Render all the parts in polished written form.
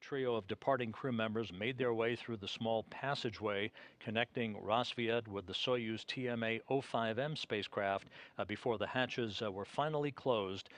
trio of departing crew members made their way through the small passageway connecting Rosviet with the Soyuz TMA-05M spacecraft before the hatches were finally closed,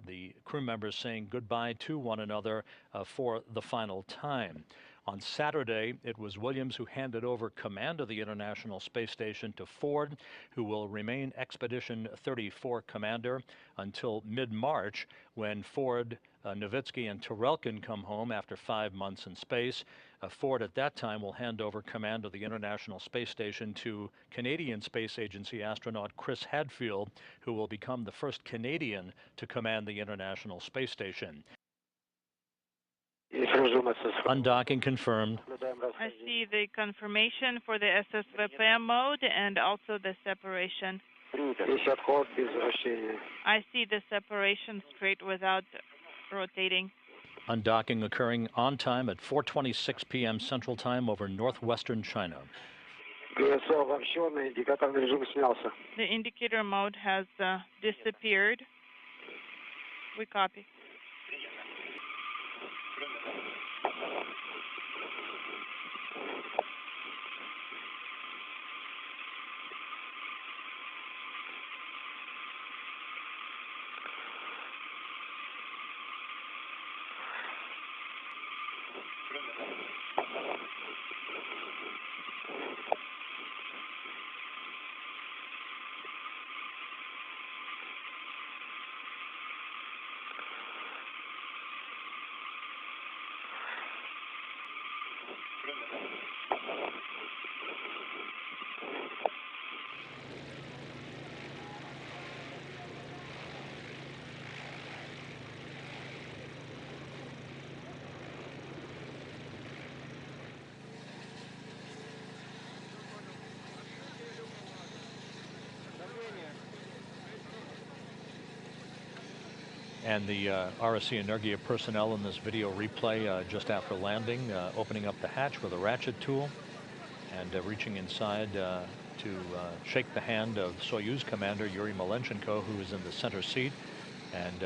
the crew members saying goodbye to one another for the final time. On Saturday, it was Williams who handed over command of the International Space Station to Ford, who will remain Expedition 34 commander until mid-March, when Ford, Novitsky, and Turelkin come home after 5 months in space. Ford at that time will hand over command of the International Space Station to Canadian Space Agency astronaut Chris Hadfield, who will become the first Canadian to command the International Space Station. Undocking confirmed. I see the confirmation for the SSVP mode and also the separation. I see the separation straight without rotating. Undocking occurring on time at 4:26 p.m. Central Time over northwestern China. The indicator mode has disappeared. We copy. And the RSC Energia personnel in this video replay just after landing, opening up the hatch with a ratchet tool and reaching inside to shake the hand of Soyuz commander Yuri Malenchenko, who is in the center seat, and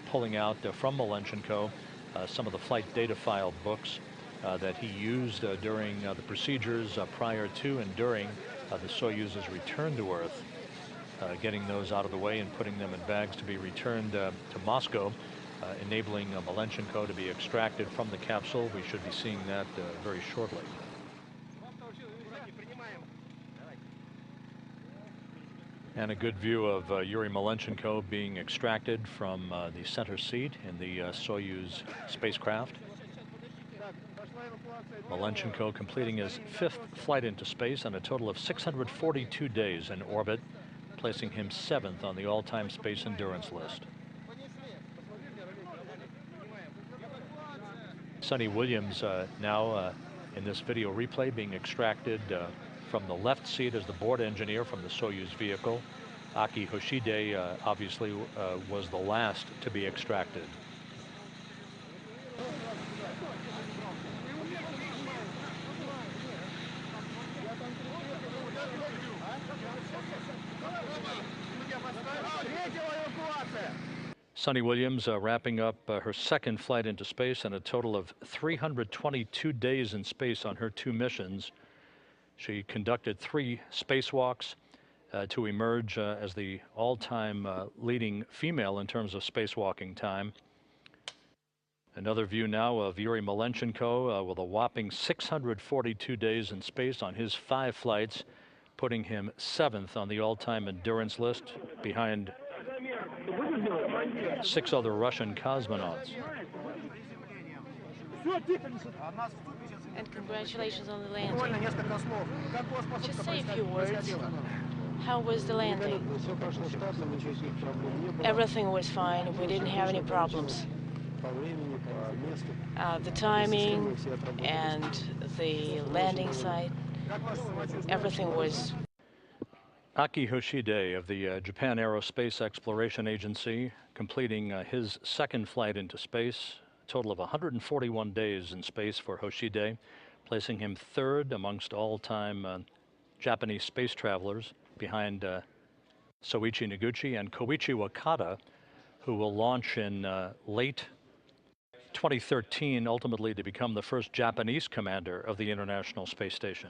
pulling out from Malenchenko some of the flight data file books that he used during the procedures prior to and during the Soyuz's return to Earth. Getting those out of the way and putting them in bags to be returned to Moscow, enabling Malenchenko to be extracted from the capsule. We should be seeing that very shortly. And a good view of Yuri Malenchenko being extracted from the center seat in the Soyuz spacecraft. Malenchenko completing his 5th flight into space and a total of 642 days in orbit, placing him 7th on the all-time space endurance list. Sonny Williams now in this video replay being extracted from the left seat as the board engineer from the Soyuz vehicle. Aki Hoshide obviously was the last to be extracted. Sonny Williams wrapping up her 2nd flight into space and a total of 322 days in space on her 2 missions. She conducted 3 spacewalks to emerge as the all-time leading female in terms of spacewalking time. Another view now of Yuri Malenchenko with a whopping 642 days in space on his 5 flights, putting him 7th on the all-time endurance list behind 6 other Russian cosmonauts. And congratulations on the landing. Just say a few words. How was the landing? Everything was fine. We didn't have any problems. The timing and the landing site, everything was. Aki Hoshide of the Japan Aerospace Exploration Agency completing his 2nd flight into space. A total of 141 days in space for Hoshide, placing him 3rd amongst all-time Japanese space travelers, behind Soichi Noguchi and Koichi Wakata, who will launch in late 2013, ultimately to become the first Japanese commander of the International Space Station.